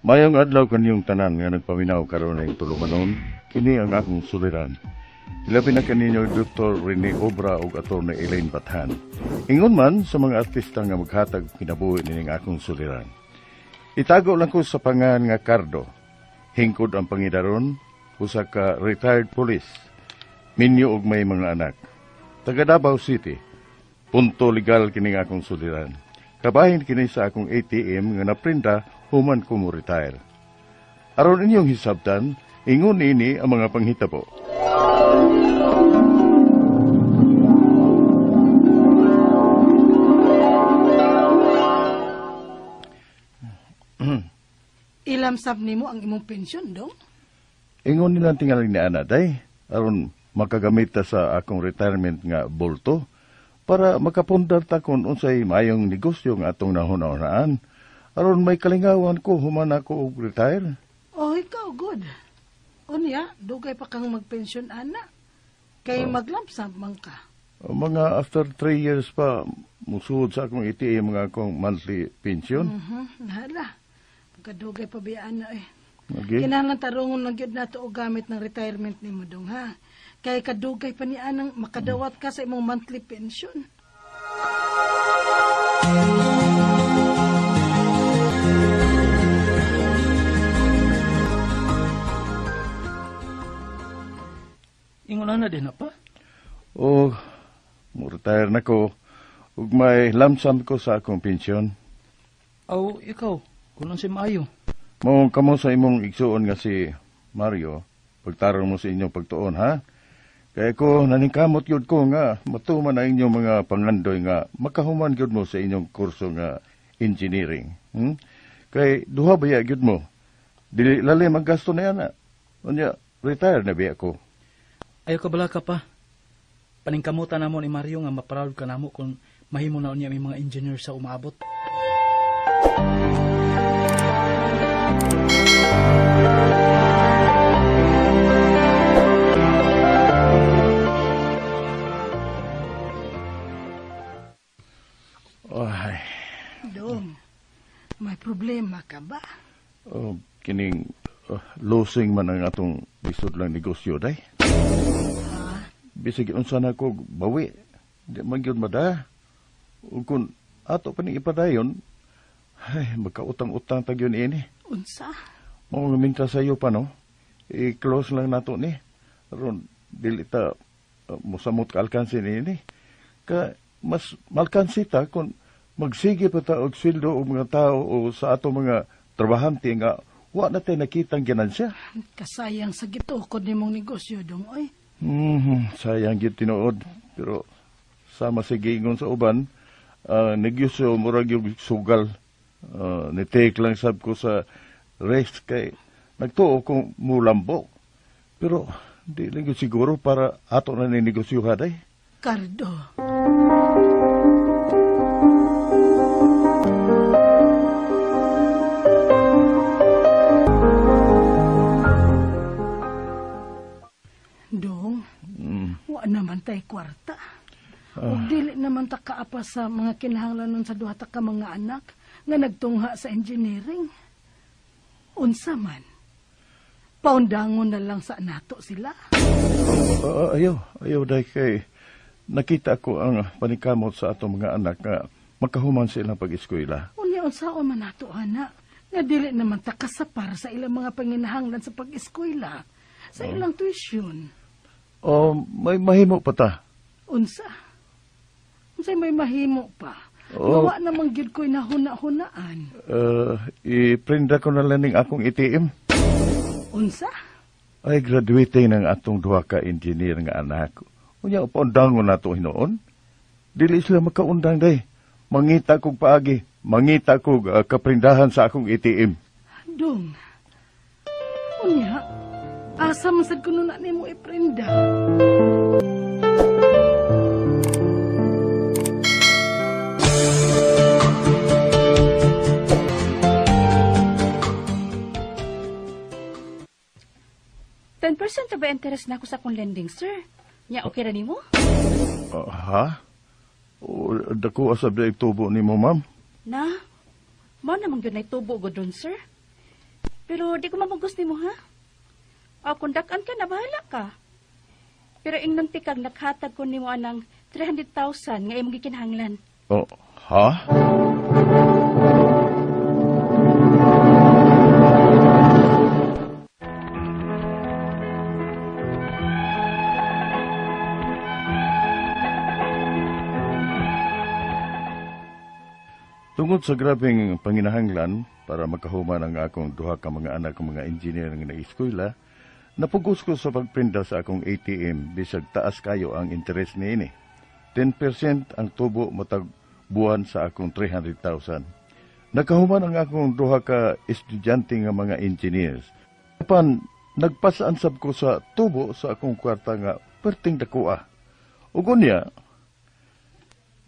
Mayong adlaw kaniyong tanan nga nagpaminaw karon ng tulumanon, kini ang akong suliran. Ilabi na kaninyo Dr. Rene Obra ug Atty. Elaine Bathan. Ingon man sa mga artista nga maghatag kinabuhi nining akong suliran. Itago lang ko sa pangan nga Cardo. Hingkod ang pangidaron, usa ka retired police. Minyo og may mga anak. Taga Davao City. Punto legal kining akong suliran. Kabahin kini sa akong ATM nga naprinta human ko mo retire. Aron inyong hisabtan, ingon ini ang mga panghitabo. Ilamsab nimo ang imong pensyon, dong? Ingon nilang tingaling ni Ana, day, aron makagamit ta sa akong retirement nga bolto, para makapundar ta kung unsay mayong negosyo nga atong nahuna-hunaan, aron may kalingawan ko human ako og retire. Oh, ikaw, good. Unya, dugay pa kang magpensyon, ana. Kay maglamsab man ka. Mga after 3 years pa, musuod sa akong ATM nga akong monthly pension. Hala. Kadugay pa biyaan na eh. Okay. Kinahanglan tarungon lang gyud nato og gamit ng retirement nimo dong ha. Kay kadugay pa ni anang makadawat ka sa imong monthly pension. Ingon na din pa? Oh, mo-retire na ko. Ug may lamsam ko sa akong pensyon. Aw, ikaw. Kulang si Mayo. Mo kamo sa imong igsuon nga si Mario, pagtarong mo sa inyong pagtuon, ha? Kaya ko naningkamot yun ko nga matuman ang inyong mga pangandoy nga makahuman yun mo sa inyong kurso nga engineering. Kay duha ba yun mo? Dili lalim ang gasto na yan, ha? Unya, retire na ba ako? Ayaw ka bala ka pa. Paningkamutan na mo ni Mario nga maproud ka na mo kung mahimo na niya may mga engineer sa umaabot. Ay. Dong, may problema ka ba? Kining losing man ang atong bisod lang negosyo, day. Bisig unsa na ko bawi. Di man gyud mada. Ug kun ato pa ni ipadayon, ay, magkautang-utang tag yun ini. Unsa? Mga minta sa iyo pa, no? I-close lang nato ni. Aron, dili ta musamot ka alkansin ini. Ka, mas malkansi ta kung magsige pa ta og sweldo og mga tao o sa ato mga trabahante nga wa na tayo nakitang ganansya. Kasayang sa gitukod nimong negosyo, dong, oy. Sayang gid tinuod. Pero sama sa giingon sa uban, negosyo murag yung sugal. Nitake lang sab ko sa rest kay nagtuo kong mulambo. Pero di lang yun siguro para ato na ninegosyo haday. Cardo. Dong, wa naman tay kwarta. Ug dili naman ta kaapa sa mga kinahanglanon sa duha ta ka mga anak nga nagtungha sa engineering. Unsa man? Paundangon na lang sa nato sila. Ayaw day kay nakita ko ang panikamot sa atong mga anak nga makahuman sa ilang pag-eskwela. Unya unsaon man nato anak nga dili naman ta kasapar sa ilang mga panginahanglan sa pag-eskwela, sa ilang tuition. May mahimo pa ta. Unsa? Unsay may mahimo pa? Gawa namang gyud ko'y nahuna-hunaan. I-prinda ko na lang ng akong ATM. Unsa? Ay, graduating ng atong duha ka engineer nga anak. Unya, paundangon na ito hinoon. Dili sila makaundang day. Mangita kong paagi. Mangita kong kaprindahan sa akong ATM. Dong. Unya, asa masad ko nun na mo iprinda. % ba interest na ako sa akong lending, sir? Nya, okay ra nimo? Ha? Dako asab na itubo ni mo, ma'am? Na? Mo naman yun na itubo ko doon, sir. Pero di ko mamugos ni mo, ha? O, kundakan ka na, bahala ka. Pero ingnon tikag nakhatag ko ni mo anang 300,000 nga imong gikinahanglan. Oh, ha? Tungod sa grabing panginahanglan para makahuman ang akong duha ka mga anak ng mga engineer nga na-eskwela, napugos ko sa pagprinda sa akong ATM bisag taas kayo ang interes niini. 10% ang tubo matag buwan sa akong 300,000. Nakahuman ang akong duha ka estudyante nga mga engineers. Apan nagpasaansab ko sa tubo sa akong kwarta nga perting dakuha. Ug unya,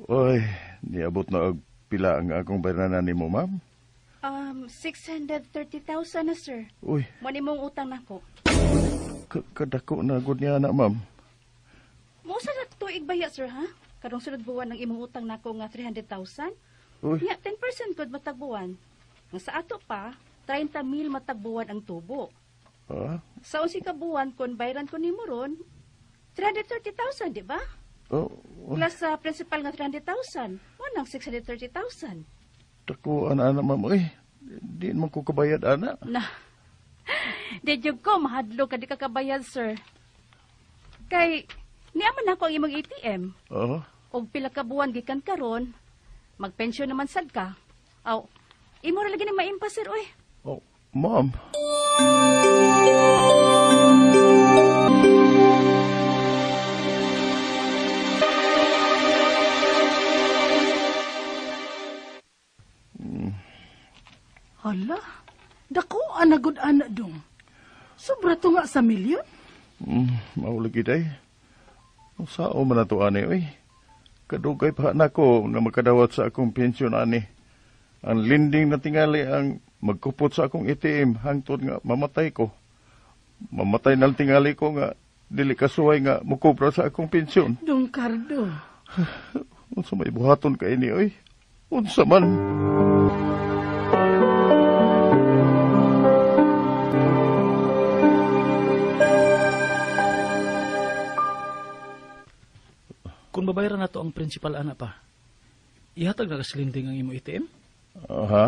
oy, niabot na og pila ang akong bayranan nimo, ma'am? 630,000 na, sir. Uy, Mo ni mong utang nako. kadako na gud niya na, ma'am. Mo sa tuig baya, sir, ha? Karong sunod buwan ng imong utang nako nga 300,000? Uy, Nya, 10% gud matag buwan. Nga sa ato pa, 30,000 matag buwan ang tubo. ha? Sa unsi ka buwan, kung bayran ko ni mo ron, 330,000, di ba? Oh, Plus sa principal nga 300,000, wanang 630,000. dako ana, ma'am. Uy, di man ko kabayad, ana. Na, di jud ko, mahadlo ka di ka kabayad, sir. Kay, niaman ako ang imong ATM. Oh, O pila ka buwan gikan karon, magpensyon naman sad ka. Aw, imo ra lagi ni maimpa, sir, oy. oh, ma'am. Hala, dako anagod ana dong. Sobra to nga sa milyon. Maulagi day. Sao man ato ani, oy. Kadugay pa na ko nga makadawat sa akong pensyon ani. Ang linding na tingali ang magkupot sa akong ATM hangtod nga mamatay ko. Mamatay na tingali ko nga dili kasuway nga mukubra sa akong pensyon. Dong Cardo. Unsa may buhaton ka ini, oy? Unsa man? Kung babayaran na to ang principal ana pa, ihatag na kaslinding ang imo ATM? Ha?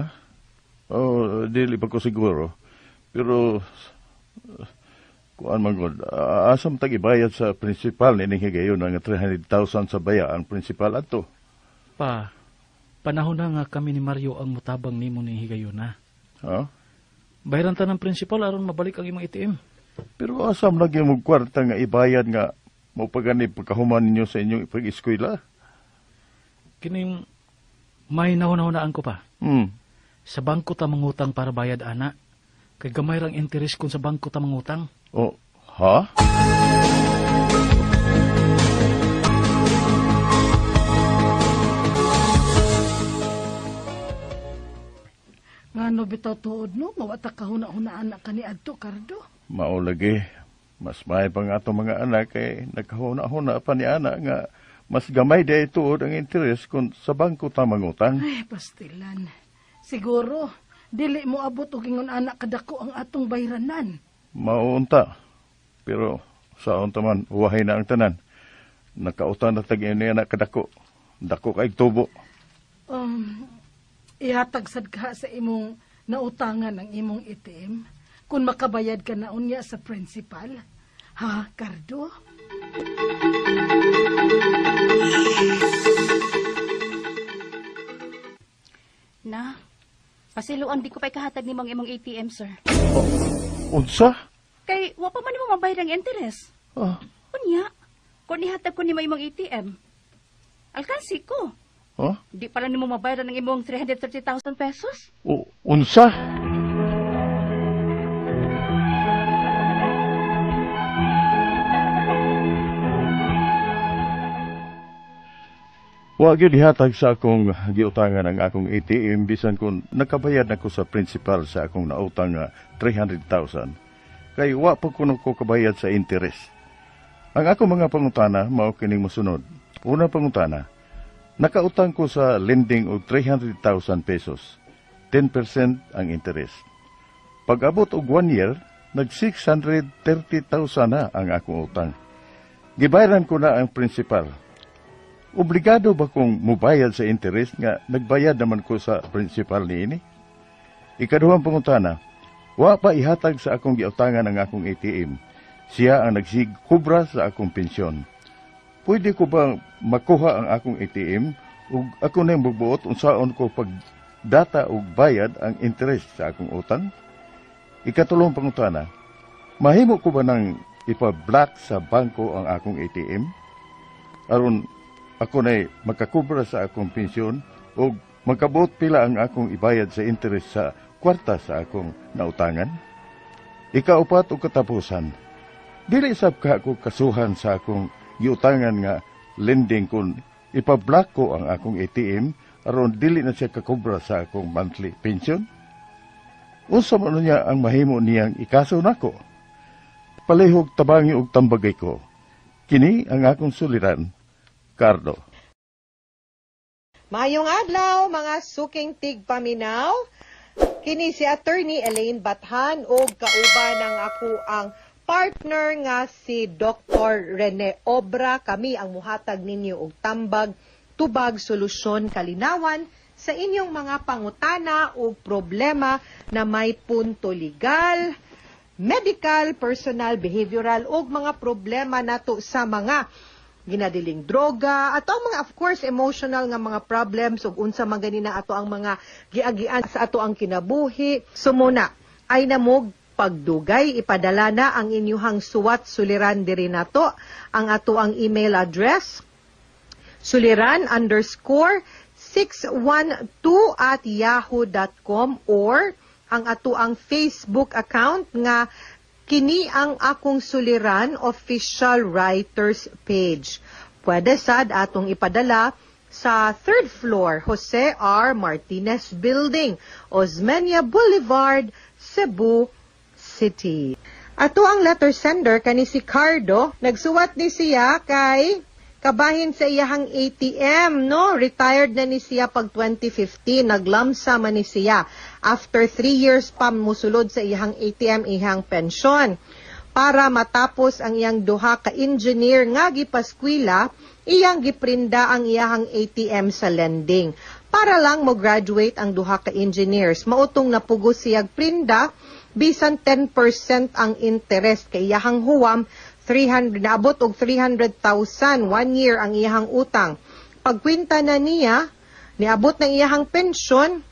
Oh, dili pa ko siguro. Pero kuan man gud, asam tag ibayad sa principal nining higayon nga 300,000 sa baya ang principal ato. Pa, panahon na nga kami ni Mario ang mutabang nimo ni higayon na. Ha? Bayaran ta ng principal aron mabalik ang imong ATM. Pero asam lagi mo kwarta nga ibayad nga mo pagani pagkahuman ninyo sa inyong pag-eskwela? Kining may nahuna-hunaan ko pa. Sa bangko ta mangutang para bayad ana. Kay gamay rang interes kung sa bangko ta mangutang. Oh, ha? Ngano bitaw tuod no, mawata kahuna-hunaan na kani adto, Cardo. Mao lagi. Mas may pang ato mga anak kay nagkahuna-huna pa ni ana nga mas gamay day tuod ang interes kung sa bangko ta mangutang. Ay, pastilan. Siguro, dili mo abot og ingon anak kadako ang atong bayranan. Maunta. Pero sa unta man uwahay na ang tanan. Nakautan na tag ini anak kadako. Dako kay tubo. Ihatag sad ka sa imong nautangan ang imong ATM kung makabayad ka na unya sa principal. Ha, Cardo? Na, pasiluan di ko pa ikahatag ni mong imong ATM, sir. Unsa? Kay, wa pa man mo mabayad ang interes. Ah, Unya, kung ihatag ko ni mo imong ATM, alkansi ko. ha? Di pala ni mo mabayad ng imong 330,000 pesos? Unsa? Wa gyud ihatag sa akong giutangan ang akong ATM bisan kung nakabayad nako sa principal sa akong nautang nga 300,000. Kay wa pa kuno ko kabayad sa interest. Ang akong mga pangutana mao kining mosunod. Una pangutana, nakautang ko sa lending og 300,000 pesos. 10% ang interest. Pag-abot og 1 year, nag 630,000 na ang akong utang. Gibayaran ko na ang principal. Obligado ba kong mubayad sa interest nga nagbayad naman ko sa principal niini? Ikaduhang pangutana, wa pa ihatag sa akong giutangan ang akong ATM. Siya ang nagsigkubra sa akong pensyon. Pwede ko ba makuha ang akong ATM ug ako na magbuot unsaon ko pagdata ug bayad ang interest sa akong utang? Ikatulong pangutana, mahimo ko ba nang ipa-block sa bangko ang akong ATM? Aron ako na makakubra sa akong pensyon ug magkabuot pila ang akong ibayad sa interest sa kwarta sa akong nautangan? Ikaupat ug katapusan, dili sab ka ako kasuhan sa akong giutangan nga lending kung ipa-block ko ang akong ATM aron dili na siya kakubra sa akong monthly pension? Unsa man niya ang mahimo niyang ikaso nako? Palihog tabangi og tambagay ko. Kini ang akong suliran, Cardo. Mayong adlaw, mga suking tigpaminaw. Kini si Attorney Elaine Bathan o kauban ng ako ang partner nga si Dr. Rene Obra. Kami ang muhatag ninyo og tambag, tubag, solusyon, kalinawan sa inyong mga pangutana o problema na may punto legal, medical, personal, behavioral o mga problema nato sa mga ginadiling droga at ang mga of course emotional nga mga problems ug unsa man ganina ato ang mga giagian sa ato ang kinabuhi. Sumuna ay namog pagdugay, ipadala na ang inyuhang suwat suliran diri nato. Ang ato ang email address, suliran_612@yahoo.com or ang ato ang Facebook account nga kini ang akong suliran official writers page. Pwede sad atong ipadala sa 3rd floor, Jose R. Martinez Building, Osmeña Boulevard, Cebu City. Ato ang letter sender kani si Cardo, nagsuwat ni siya kay kabahin sa iyahang ATM, no? Retired na ni siya pag 2015, naglamsa man ni siya. After 3 years pa musulod sa iyahang ATM, iyang pensyon. Para matapos ang iyang duha ka engineer nga gipaskwela, iyang giprinda ang iyahang ATM sa lending. Para lang mo graduate ang duha ka engineers, mautong napugos siyag prinda, bisan 10% ang interest kay iyahang huwam, 300 naabot og 300,000 1 year ang iyahang utang. Pagkwenta na niya, niabot ng iyahang pensyon,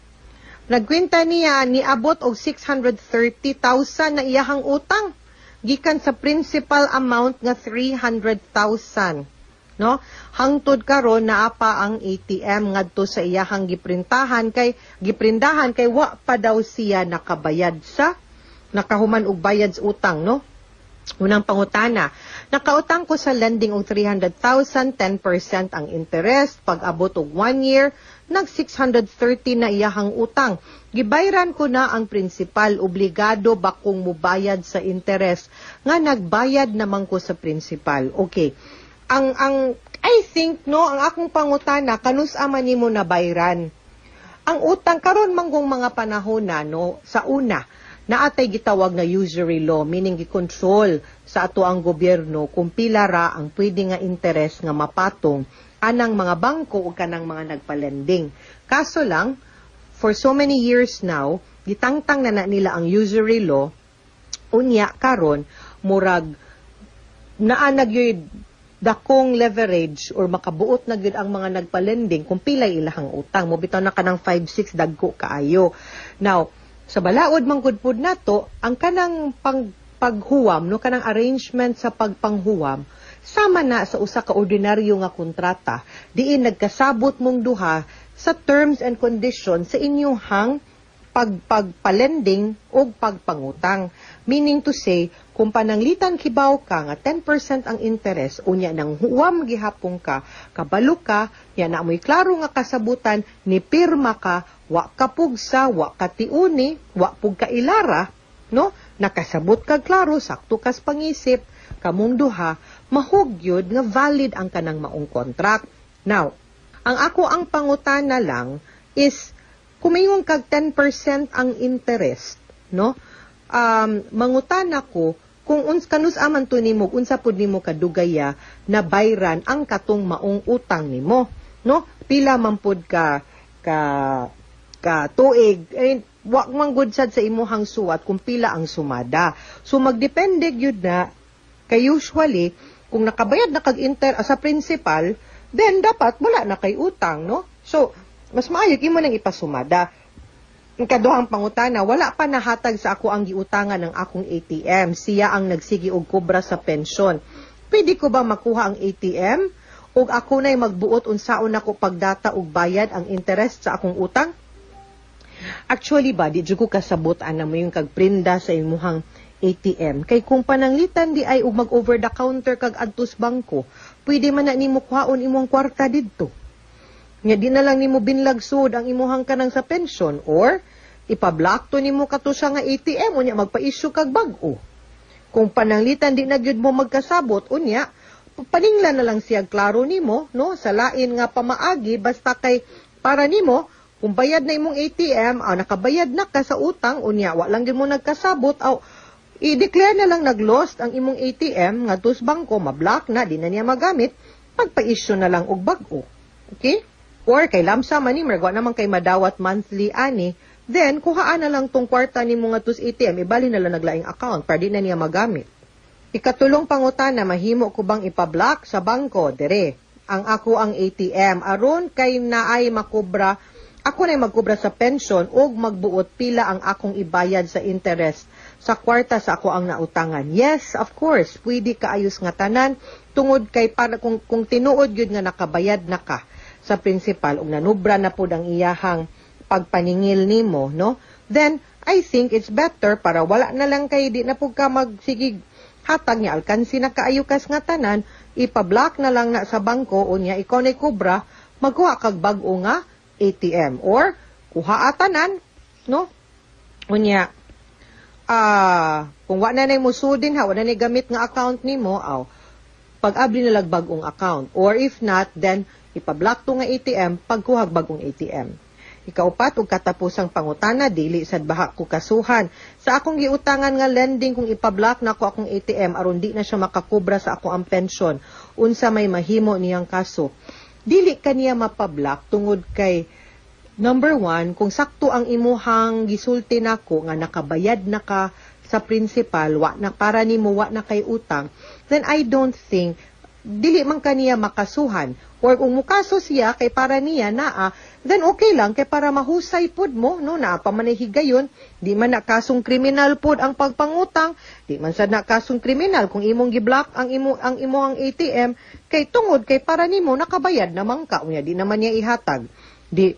nagkwenta niya niabot og 630,000 na iyahang utang gikan sa principal amount nga 300,000. No? Hangtod karon naa pa ang ATM ngadto sa iyahang giprindahan kay wa pa daw siya nakabayad sa nakahuman og bayad sa utang, no? Unang pangutana, nakautang ko sa lending og 300,000, 10% ang interest, pag abot og 1 year, nag 630 na iyahang utang. Gibayran ko na ang principal, obligado ba kong mubayad sa interest? Nga nagbayad naman ko sa principal. Okay. I think, no, ang akong pangutana, kanus-a man nimo na bayran. Ang utang, karon manggong mga panahon na, no, sa una, naatay gitawag na usury law, meaning gikontrol sa ato ang gobyerno kung pila ra ang pwede nga interest nga mapatong anang mga bangko o kanang mga nagpalending. Kaso lang, for so many years now, gitangtang na nila ang usury law, unya karon murag naanag yun dakong leverage or makabuot na gyud ang mga nagpalending kung pilay ilahang utang. Mo bitaw na kanang 5-6 dagko kaayo. Now, sa balaod man gud pud nato ang kanang paghuwam, no, kanang arrangement sa pagpanghuwam sama na sa usa ka ordinaryo nga kontrata diin nagkasabot mong duha sa terms and conditions sa inyong pagpalending o pagpangutang. Meaning to say, kung pananglitan kibaw ka nga 10% ang interest, unya nang huwam gihapon ka, kabalo ka, yan na amoy klaro nga kasabutan, ni pirma ka, wa ka pugsa, wa ka tiuni, wa pug ka ilara, no? Nakasabot ka klaro, sakto kas pangisip, kamong duha, mahugyod nga valid ang kanang maong contract. Now, ang ako ang pangutana lang is, kumingon kag 10% ang interest, no? mangutan ako kung kanus aman to nimo, unsa pud nimo kadugaya na bayran ang katong maong utang nimo, no? Pila man pud ka tuig, wa man gud sad sa imuhang suwat kung pila ang sumada. So magdepende gyud na kay usually kung nakabayad na kag sa principal, then dapat wala na kay utang, no? So mas maayo imo nang ipasumada. Ang kaduhang pangutana, wala pa nahatag sa ako ang giutangan ng akong ATM. Siya ang nagsigi og kobra sa pensyon. Pwede ko ba makuha ang ATM? O ako na'y magbuot unsaon ako pagdata og bayad ang interest sa akong utang? Actually ba, di ko kasabot na mo yung kagprinda sa imuhang ATM. Kay kung pananglitan di ay og mag-over the counter kag adtos bangko, pwede man na nimo kuhaon imong kwarta didto. Nga di na lang nimo binlagsod ang imuhang kanang sa pension or ipablock to nimo kato siya nga ATM unya magpa-issue kag bag-o. Kung pananglitan di na gyud mo magkasabot unya paninglan na lang siya klaro nimo no sa lain nga pamaagi basta kay para nimo kung bayad na imong ATM nakabayad na ka sa utang unya wa lang gyud mo nagkasabot i-declare na lang nag-lost ang imong ATM nga tus bangko mablock na di na niya magamit pagpa-issue na lang og bag-o. Okay? Or kay lamsa man ni mergo naman kay madawat monthly ani, then kuhaan na lang tong kwarta ni mga tus ATM, ibali na lang naglaing account para di na niya magamit. Ikatulong pangutana, mahimo ko bang ipablock sa bangko? Dere, ang ako ang ATM, aron kay naay makubra, ako na magkubra sa pension o magbuot pila ang akong ibayad sa interest sa kwarta sa ako ang nautangan. Yes, of course, pwede kaayos nga tanan, tungod kay para kung tinuod yun nga nakabayad na ka sa principal ug nanubra na pud ang iyahang pagpaningil nimo no then I think it's better para wala na lang kay di na pud ka magsigig hatag niya alkansi na kaayo kas nga tanan ipablock na lang na sa bangko unya ikaw nay kubra magkuha kag bag-o nga ATM or kuha atanan no unya kung wa na nay musudin wa na nay gamit nga account nimo pag-abli na lang bag-ong account or if not then ipablock to nga ATM pagkuhag bagong ATM. Ikaupat og katapusang pangutana dili sad baha ko kasuhan sa akong giutangan nga lending kung ipablock na ko akong ATM aron di na siya makakubra sa ako ang pension unsa may mahimo niyang kaso. Dili kaniya mapablock tungod kay number 1 kung sakto ang imuhang gisulti nako nga nakabayad na ka sa principal wa na para nimo wa na kay utang then I don't think dili man kaniya makasuhan or kung mukaso siya kay para niya then okay lang kay para mahusay pud mo no na pamanahigayon di man na kasong kriminal pud ang pagpangutang di man sad na kasong kriminal kung imong giblock ang imong ATM kay tungod kay para nimo nakabayad naman ka unya di naman niya ihatag di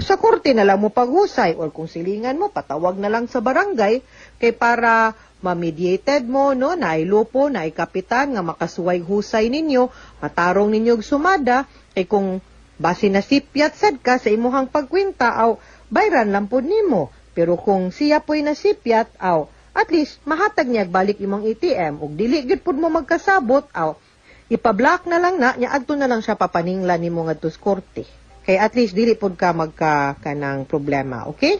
sa korte na lang mo paghusay or kung silingan mo patawag na lang sa barangay kay para ma-mediated mo, no, nailupo, naikapitan, nga makasuway husay ninyo, matarong ninyo sumada, kung base na sipyat sad ka sa imuhang pagkwinta, bayran lang po nimo. Pero kung siya po'y nasipyat, at least, mahatag niya balik imong ATM, ug dili gid pud mo magkasabot, ipablock na lang na, niya adto na lang siya papaninglan nimo ngadto sa korte. Kay at least, dili pud ka kanang problema, okay?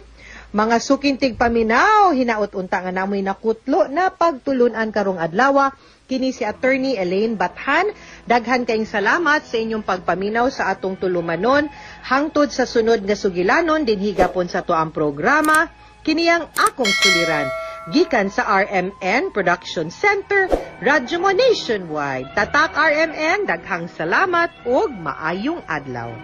Mga sukintig paminaw, hinaot unta nga namoy nakutlo na pagtulunan karong adlaw. Kini si Attorney Elaine Bathan. Daghan kayong salamat sa inyong pagpaminaw sa atong tulumanon. Hangtod sa sunod nga sugilanon, dinhi gapon sa tuang programa. Kini ang akong suliran. Gikan sa RMN Production Center, Radyo Mo Nationwide. Tatak RMN, daghang salamat ug maayong adlaw.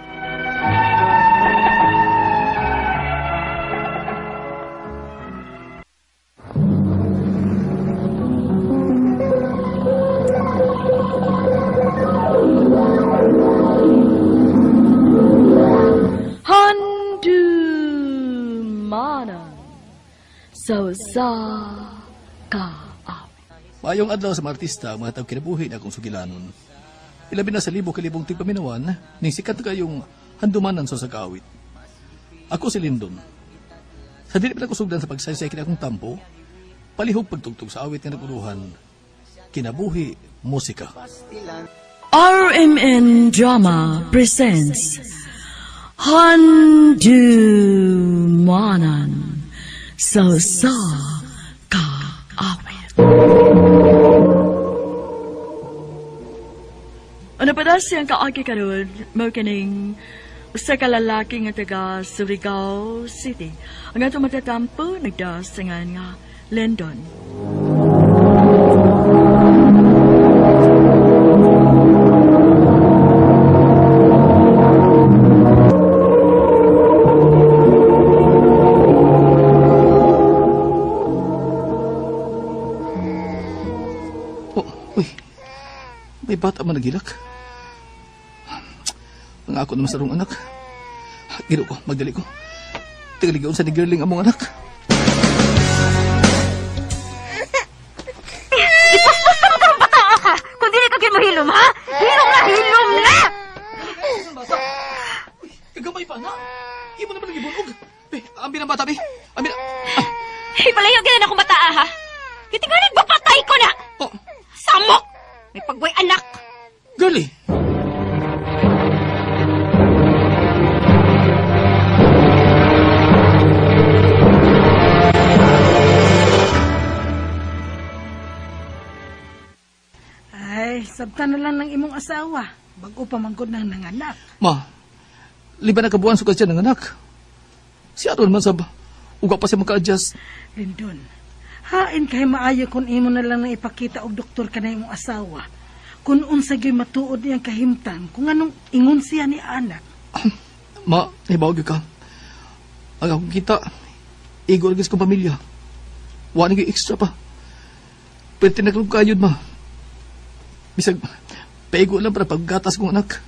Sa ka. Maayong adlaw sa mga artista, mga tao kinabuhi na akong sugilanon. Ilabi na sa libo-kilibong tigpaminawan, ning sikat na kayong handumanan sa kaawit. Ako si Lindon. Sa dili pa nakusugdan sa pagsaysay kina akong tampo, palihog pagtugtog sa awit nga naguluhan, kinabuhi, musika. RMN Drama presents Handumanan sa ka. Para siyang kaagi karon, mo kining usa ka lalaki nga taga Surigao City. Ang atong matatampo nagdasingan nga Lindon. May bata man nagilak. Ang ako naman sa rong anak. Gino ko, magdali ko. Tigaligaon sa ni girling among anak. Ipaspas ka mo karong bata ka! Kung dili ka mahilom, ha? Hilom na! Hilom na! Kagamay pa na. Imo naman nagibunog. Ambi ng bata, be. Ambi na. Ipalayo gina na akong bata, ha? Kitinganin ba patay ko na? Oh. Samok! May pagboy anak! Girlie! Ay, sabtan na lang ng imong asawa. Bago pa manggod ng nanganak. Ma, liba na kabuan sukat siya ng anak. Si Aron man sab, uga pa siya maka-adjust. Lindon, hain kay maayo kung imo na lang na ipakita og doktor ka na imong asawa. Kung unsa gyud matuod niyang kahimtang, kung anong ingon siya ni anak. Ma, ibawag ka. Ang akong kita, igor agis kong pamilya. Wala naging extra pa. Pero tinaklog kayod, ma. Bisag, paigo lang para paggatas kong anak.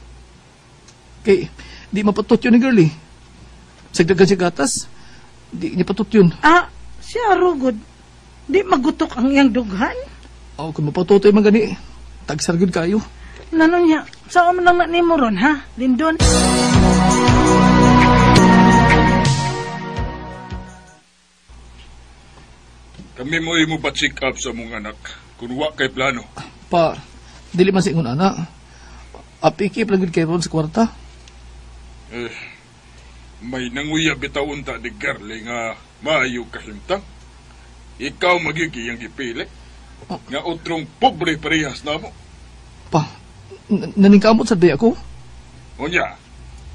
Kay, di mapatot yun ni girlie. Sagdagan siya gatas, di niya patot yun. Ah, siya rugod. Di magutok ang iyang dughan? Kung mapatoto yung mga gani, tagsargod kayo. Nano niya, saan mo lang na nimo ron, ha, Lindon? Kami mo imo pa-check up sa mong anak kung wa kay plano. Pa, dili man sa ingon anak. Apikip lang kay ron sa kwarta. May nanguya bitawon ta ni Girlie nga maayo kahimtang. Ikaw magiging gipili. Nga utrong pobre parehas na mo. Pa, naningkamot sa day ako? Unya,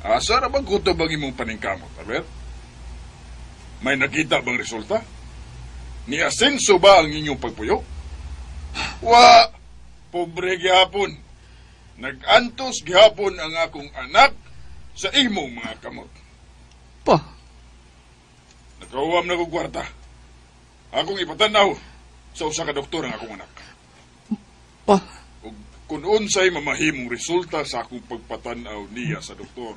asa na bang kuto bang imong paningkamot, Albert? May nakita bang resulta? Ni asenso ba ang inyong pagpuyo? Wa, pobre gihapon. Nag-antos gihapon ang akong anak sa imong mga kamot. Pa, nakauwam na kong kwarta. Akong ipatanaw sa usa ka doktor ang akong anak. Pa, ug kung unsay mamahimong resulta sa akong pagpatanaw niya sa doktor.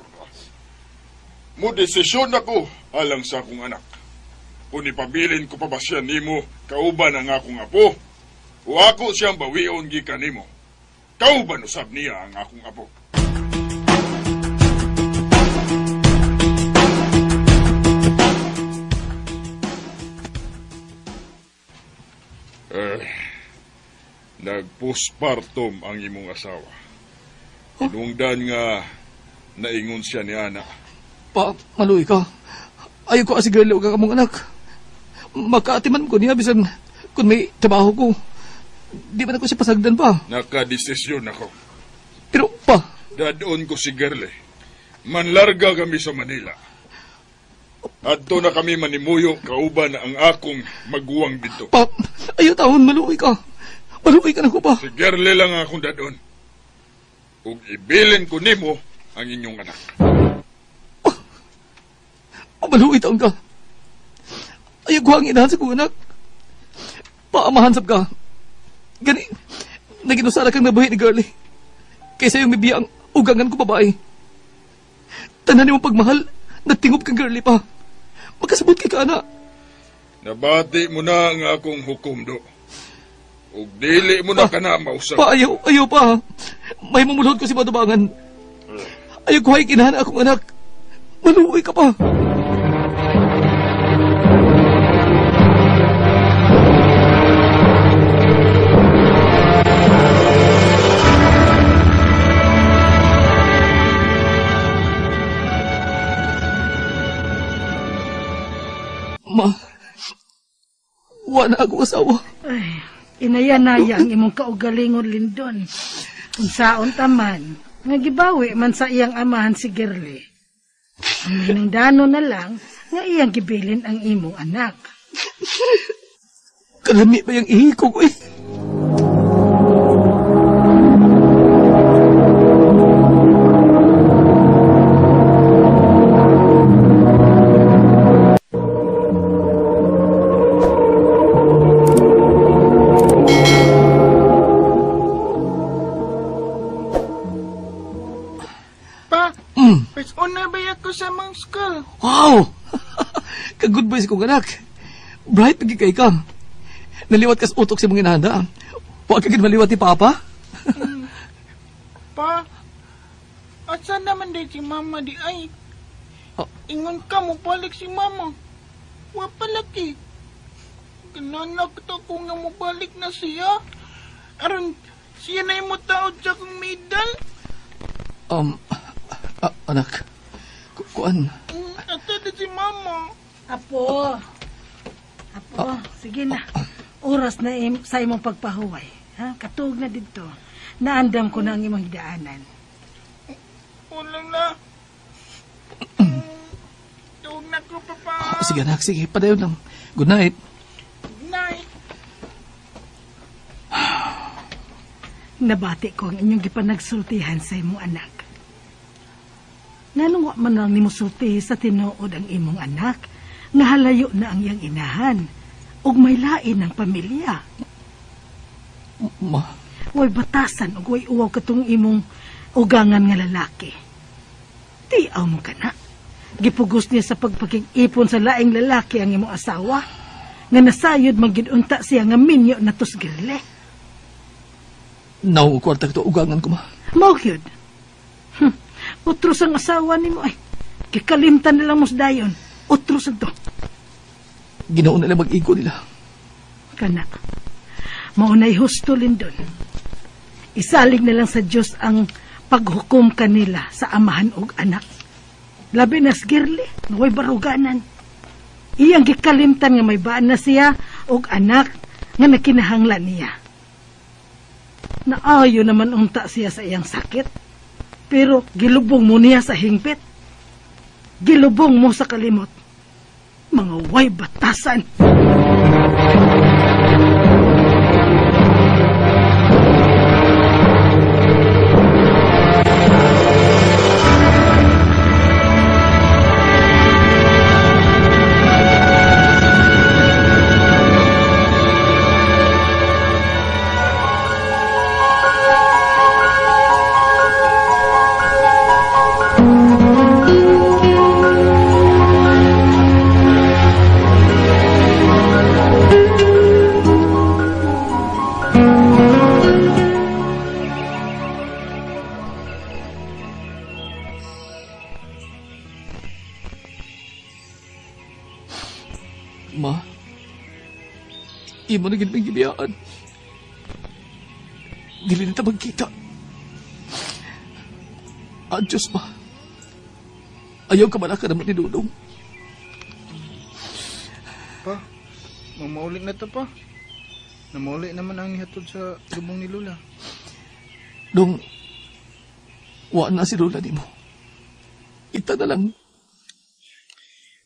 Mo desisyon ako alang sa akong anak. Kung ipabilin ko pa ba siya nimo kauban ang akong apo, o ako siyang bawion gikan nimo, kauban usab niya ang akong apo. Nag-postpartum ang imong asawa. Inungdan nga naingon siya ni Ana. Pa, maluwi ka. Ayaw ko asi girl o kamong anak. Makaatiman ko niya bisan kung may trabaho ko. Di ba na ko siya pasagdan pa? Nakadesisyon ako. Pero pa, dadoon ko si Girlie. Manlarga kami sa Manila. Adto na kami manimuyo kauban ang akong maguwang dito. Pa, ayaw taon, maluwi ka. Maluwi ka na ko pa. Si Girlie lang akong dadoon. Ug ibilin ko nimo ang inyong anak. Maluwi taon ka. Ayaw ko ang inahan sa kong anak. Paamahansap ka. Gani, naginusara kang nabuhi ni Girlie. Kaysa yung mibiyang ugangan ko babae. Tanan mo pagmahal, natingob kang Girlie pa. Magkasabot kay ka, anak. Nabati mo na ang akong hukom do. Ug dili mo na ka na mausap. Pa, ayaw pa. May mamulod ko si Madubangan. Ayaw ko ay kinahan akong anak. Maluwi ka pa. Ma, wala akong asawa. Ay, inaya-naya ang imong kaugalingon, Lindon. Kung saon taman, Nga gibawi man sa iyang amahan si Girly. Ang minangdano na lang nga iyang gibilin ang imong anak. Kalami ba yung ihiko ko eh? Sa mga school. Wow! Ka-good boys kong anak. Bright pagi kay ka. Naliwat kas utok si mga inahanda. Huwag ka maliwat ni Papa. Pa, asa naman din si Mama di ay? Ingon ka mo balik si Mama. Wa palaki. Gananak to kung nga mo balik na siya. Aron siya na yung mutaod sa kong medal. Anak. Kuan. Ata din si Mama. Apo, sige na. Oras na sa imong pagpahuway. Ha? Katug na dito. Naandam ko na ang imong hidaanan. Wala na. Tug na ko, Papa. Sige anak, sige. Padayon lang. Good night. Good night. Nabati ko ang inyong gipanagsultihan sa imong anak. Nganong wa man lang nimo sulti sa tinuod ang imong anak, nga halayo na ang iyang inahan, ug may lain ang pamilya. Ma? Way batasan ug way uwaw katong imong ugangan nga lalaki. Tiaw mo ka na. Gipugos niya sa pagpakig-ipon sa laing lalaki ang imong asawa, nga nasayod magidunta siya nga minyo na tos Girly. Naong kwarta ito ugangan ko, ma. Mao gyud. Utros ang asawa ni mo ay. Kikalimtan na lang mos dayon. Utros ang to. Ginaon nila mag-igo nila. Kana. Maunay husto Lindon. Isalig na lang sa Diyos ang paghukom kanila sa amahan og anak. Labi na si Girly, naway baruganan. Iyang gikalimtan nga may baan na siya og anak nga nakinahanglan niya. Naayo naman unta siya sa iyang sakit. Pero gilubong mo niya sa hingpit. Gilubong mo sa kalimot. Mga way batasan. Ma, imo na ginamang gibiyaan. Dili na ta magkita. Diyos, ma. Ayaw ka malaka naman ni Dudong. Pa, mamaulit na to pa. Namaulit naman ang nihatod sa lubong ni Lola. Dong, waan na si Lola ni mo. Ita na lang.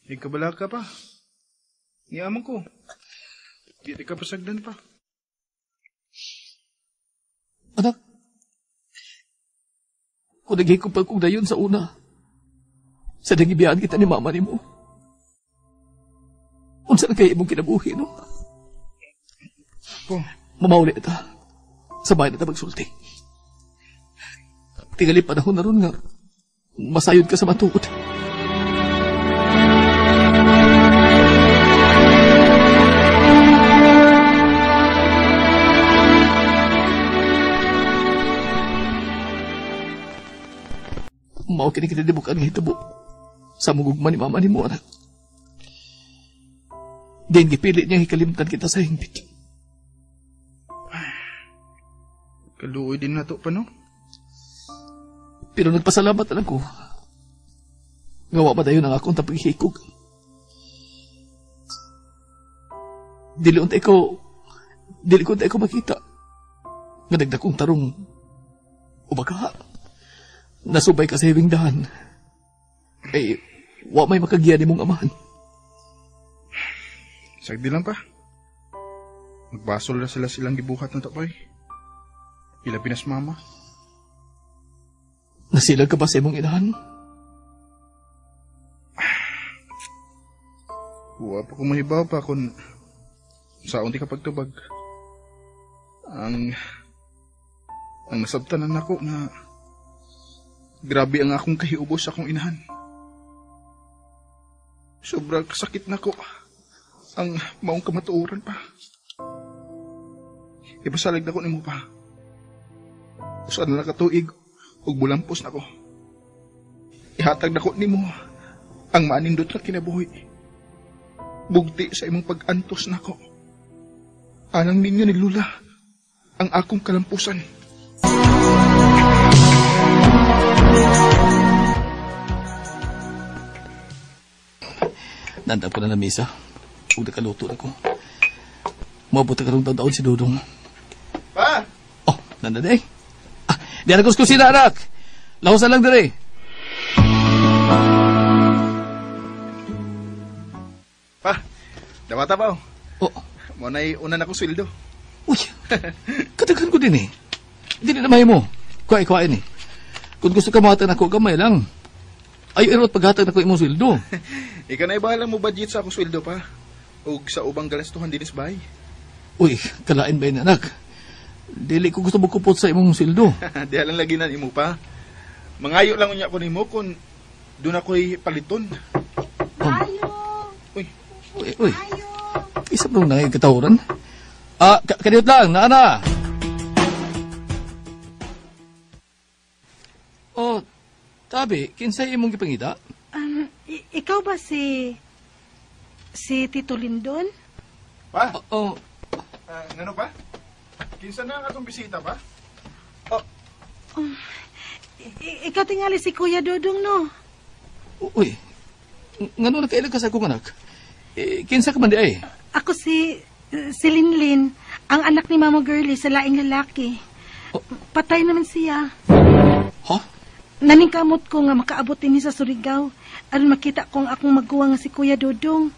Ikabala ka pa. Niyaman ko. Di ka pasagdan pa. Anak, kung nagay ko pa kung dayon sa una, sa nagibiyaan kita ni mama ni mo, unsa na kayo imong kinabuhi, no? Po. Mamauli ita. Sabay na ita magsulti. Tingali panahon na ron nga, masayod ka sa matuod. Mao kini kinadibukan nga hitabo sa mugugma ni mama ni mo, anak. Din gipili niyang ikalimtan kita sa hingpit. Kaluoy din na to pa, no? Pero nagpasalamat na lang ko. Ngawa pa tayo ng akong tapagihikog. Dili ko makita. Nga nagdakong tarong ubagaha. nasubay ka sa hibingdahan. Eh, wa may makagiya ni mong amahan. Sagdi lang pa. Magbasol na sila silang gibuhat ng tapay. Ilapinas mama. Nasilag ka ba sa imong inahan? Huwa pa kung mahibaw pa kung saan di ka pagtubag. Ang nasabtanan ako na grabe ang akong kahiubos sa akong inahan. Sobrang kasakit na ko ang maong kamatuoran pa. Ipasalag na ko ni mo pa. Usan na nakatuig ug bulampos na ko. Ihatag na ko ni mo ang manindot na kinabuhi. Bugti sa imong pag-antos na ko. Anang ninyo ni Lula ang akong kalampusan. Nandang ko na na misa. Huwag nakaluto na ko. Mabuti ka rong taon si Dudong. Pa! Oh, nandang eh. Di na kuskusina, anak. Lahusan lang dire. Pa, dawata pa oh. Oh. Mo na'y una na ko sweldo. Uy, katagan ko din eh. Hindi na may mo. Kuhay-kuhain eh. Kung gusto ka mahatag na ko, kamay lang. Ay, erot paghatag na ko imong sweldo. Ikaw na ibahala mo budget sa akong sweldo pa. O sa ubang galastuhan dinis bahay. Uy, kalain ba yun, anak? Dili ko gusto magkupot sa imong sweldo. Di alang lagi na imo pa. Mangayo lang unya ko nimo kung doon ako'y paliton. Ayo! Uy. Isap nung nangay katawuran. Kaniyot lang, naana. Oh, tabi, kinsay imong gipangita? Ikaw ba si Tito Lindon? Pa? Oh. Ano pa? Kinsa na ang atong bisita pa? Ikaw tingali si Kuya Dodong, no? Uy, ngano nakailag ka sa akong anak? Kinsa ka man di ay? Ako si Linlin, ang anak ni Mama Girlie sa laing lalaki. Patay naman siya. Ha? Naningkamot ko nga makaabot din sa Surigao aron makita kong akong magkuha nga si Kuya Dodong.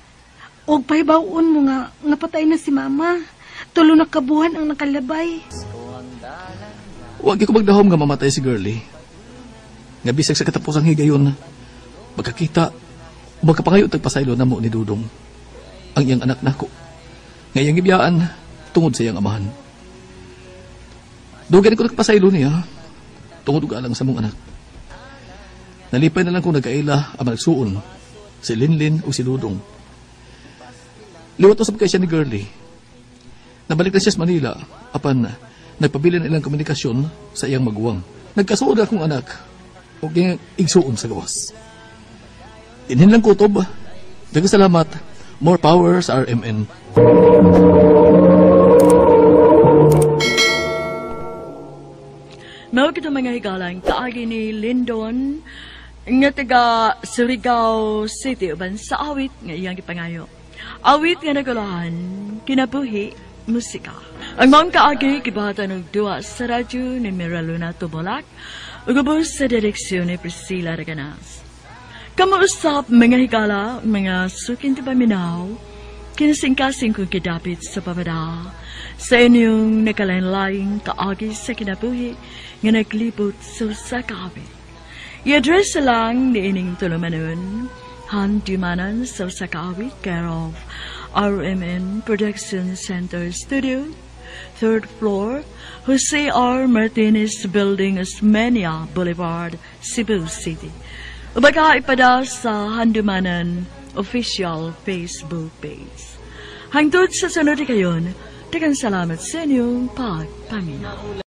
Og pahibawon mo nga patay na si Mama. Tulo na kabuhan ang nakalabay. Huwag ko magdahom nga mamatay si Girlie. Nga bisag sa katapusang higayon, magkakita o magkapangayo tagpasaylo na mo ni Dudong. Ang iyang anak nako. Ngayang ibiyaan, tungod sa iyang amahan. Dugan ko nagpasaylo niya, tungod ugalang sa mong anak. Nalipay na lang kung nagkaila ang nagsuon, si Linlin o si Dudong. Liwat usap kay siya ni Girlie. Nabalik na siya sa Manila, apan nagpabilin ilang komunikasyon sa iyang maguwang. Nagkasuod akong anak, o kaya igsuon sa gawas. Inhin lang kutob. Dagang salamat. More power sa RMN. Mao kita mga higalang kaagi ni Lindon nga taga Surigao City uban sa awit nga iyang gipangayo. Awit nga nagulahan kinabuhi musika. Ang mga kaagi kibahatan og duwa sa radyo ni Miraluna Tubolak ug ubos sa direksyon ni Priscilla Raganas. Kamuusap mga higala, mga sukin ti paminaw, kinasingkasing kong kidapit sa pamada, sa inyong nakalain-laing kaagi sa kinabuhi nga naglibot sa kawit. I-address lang ni ining tulumanon, handimanan sa kawit, care of RMN Production Center Studio, 3rd floor, Jose R. Martinez Building, Osmeña Boulevard, Cebu City. Ubaga ipada sa Handumanan official Facebook page. Hangtod sa sunod kayon, daghang salamat sa inyong pagpaminaw.